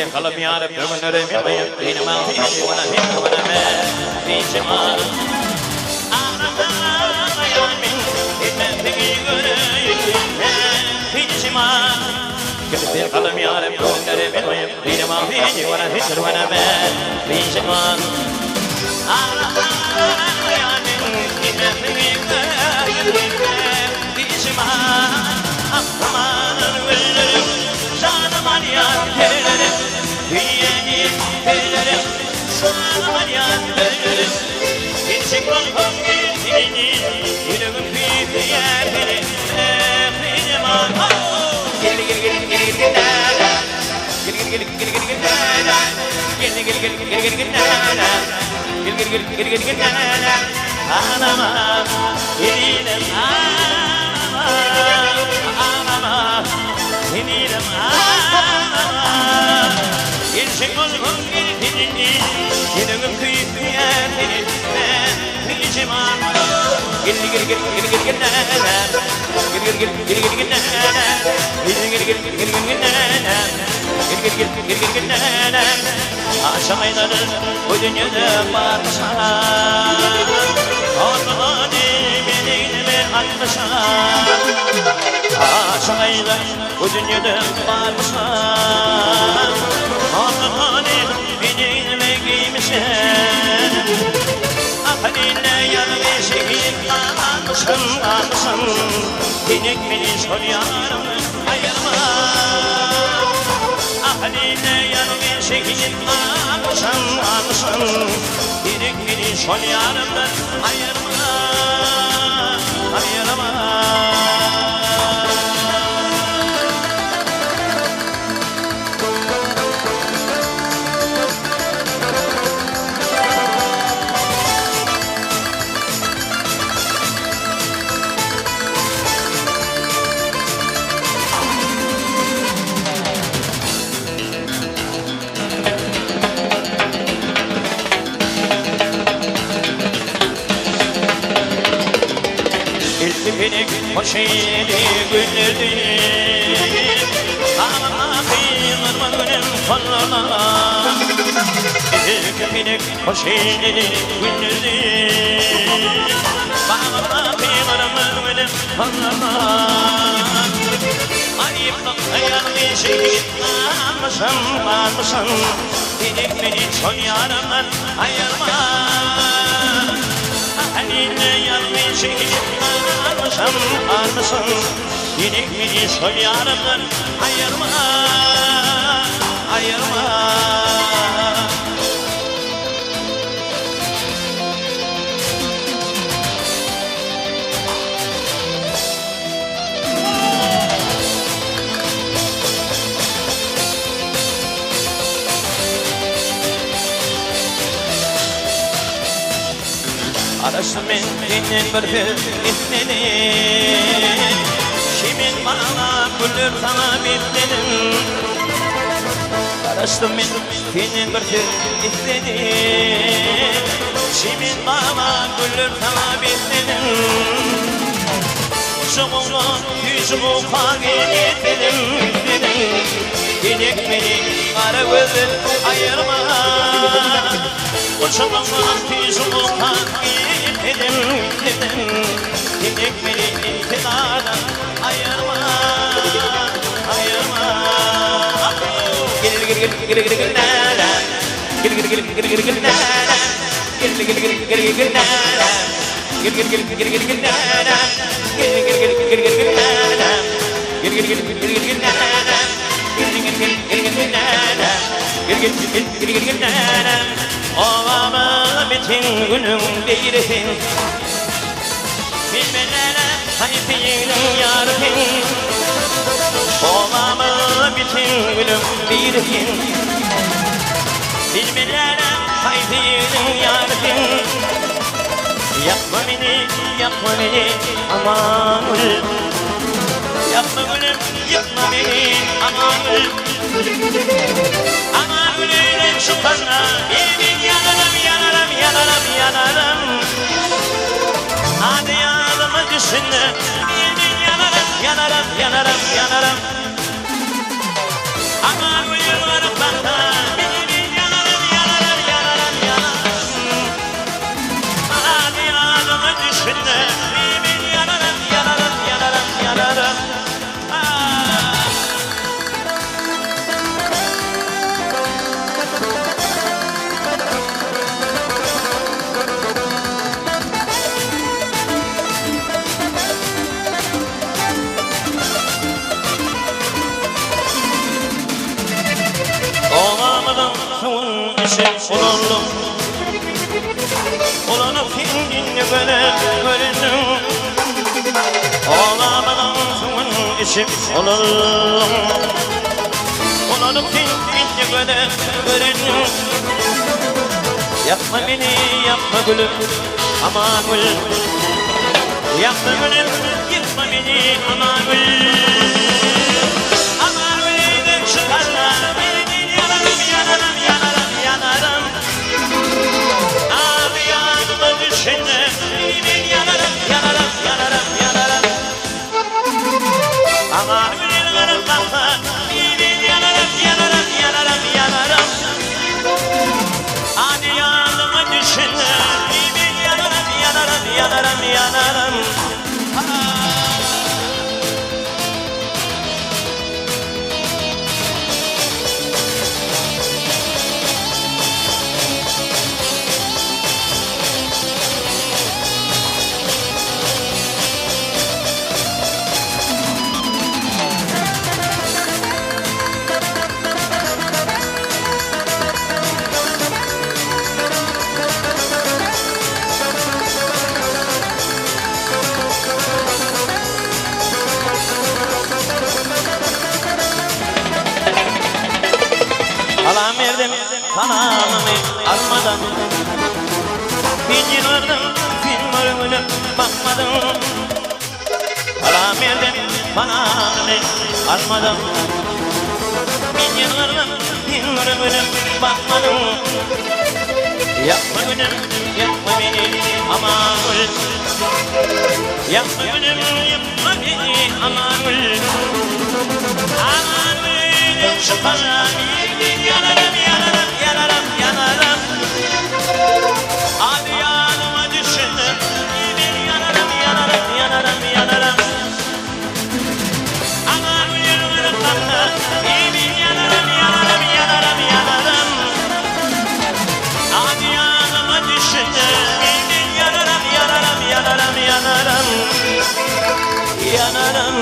Gittim kalıp yarıp dövünürüm yamayım. Benim altıyım bana bir bana ben. Diyeceğim ağır. Ağrıdan ayağımın etmediği göreyim. Diyeceğim ağır. Gittim kalıp yarıp dövünürüm yamayım. Benim altıyım bana ben. Diyeceğim ağır. Ağrıdan ayağımın etmediği göreyim. Diyeceğim ağır. Amanın güllerim, canım arayan güllerim, yeğenim güllerim, canım arayan güllerim. Geçik olmam güllerim, yüreğim bir yerim, benim ağam. Gel gel gel gel gel gel gel gel gel gel gel gel gel gel gel gel gel gel gel anama, yeğenim anama. Eminim ağlama. Gerçek olmam gerektiğini, yüreğim kıyıp yerini ben bileceğim ağlama. Gel gel gel gel gel gel neler, gel gel gel gel gel gel neler, gel gel gel gel gel gel neler, gel gel gel gel gel neler. Aşağı ayların bu dünyada varsa, Allah'ın emeğine atmışa. Aşağıda bu dünyada varmışlar. Allah'ın bedenime giymişim. Ahaliyle yanı şehit almışım. Denek beni sol yarımı ayırma. Ahaliyle yanı şehit almışım. Denek beni sol yarımı ayırma. Benim hoş eğli günlerdim. Ağlama kıyılırma gönül kollarına. Benim hoş eğli günlerdim. Ağlama kıyılırma gönül kollarına. Ayıplık ayağımı şehit almışım. Dedik beni son yarımdan ayırma. Haline yanımı şehit almışım. Dedik beni son yarımdan ayırma. Araştım ben bir bitmedi. Kimin bana gülür sana bitmedim. Araştım ben bir bitmedi. Kimin bana gülür sana bitmedim. Şoğlu yüzümü fakir etmedim. Dedik beni kara gözün ayırma. Uçamam yüzümü fakir etmedim. Dedik beni iktidardan ayırma. Gel gel gel gel gel gel nana. Gel gel gel gel gel gel nana. Gel gel gel gel gel gel nana. Gel gel gel gel gel gel nana. Gel gel gel gel gel gel nana. Gel gel gel gel gel gel nana. Gel gel gel gel gel nana. Gel gel gel gel gel nana. Ovama bütün günüm değilsin. Bilmelere hayfinin yarın. Ovama bütün günüm değilsin. Bilmelere hayfinin yarın. Yapma beni aman gülüm. Yapma gülüm, yapma beni aman gülüm. Aman gülüm şu kanla yemin yanarım. Hadi yanıma düşünme, yemin yanarım. Aman gülüm arıklarla filmini görünüm. Ağlamadan işim olalım. Olalım filmini görünüm. Yapma beni, yapma gülüm, ama gül. Yapma gülüm, yapma beni, ama gül. Ama gülüyle çıkarlar beni, yanarım, yanarım, yanarım, yanarım. Abi yanıma düşünme, beni yanarım, yanarım, yanarım, yanarım. Ama gülüyle bakma, beni yanarım, yanarım, yanarım, yanarım. Hadi yanıma düşünme, beni yanarım, yanarım, yanarım, yanarım. Alam verdim kanamı almadan, bin yıllardım film ölümüne bakmadım. Alam verdim kanamı almadan, bin yıllardım film ölümüne bakmadım. Yapma gülüm, yapma beni, aman gül. Yapma gülüm, yapma beni, aman gül. Aman gül, şu parayı yanarım, yanarım, yanarım, yanarım. Hadi yanıma düşünün, beni yanarım, yanarım, yanarım, yanarım. Aman gülüm, beni yanarım, yanarım, yanarım, yanarım. Hadi yanıma düşünün, beni yanarım, yanarım, yanarım, yanarım. Yanarım.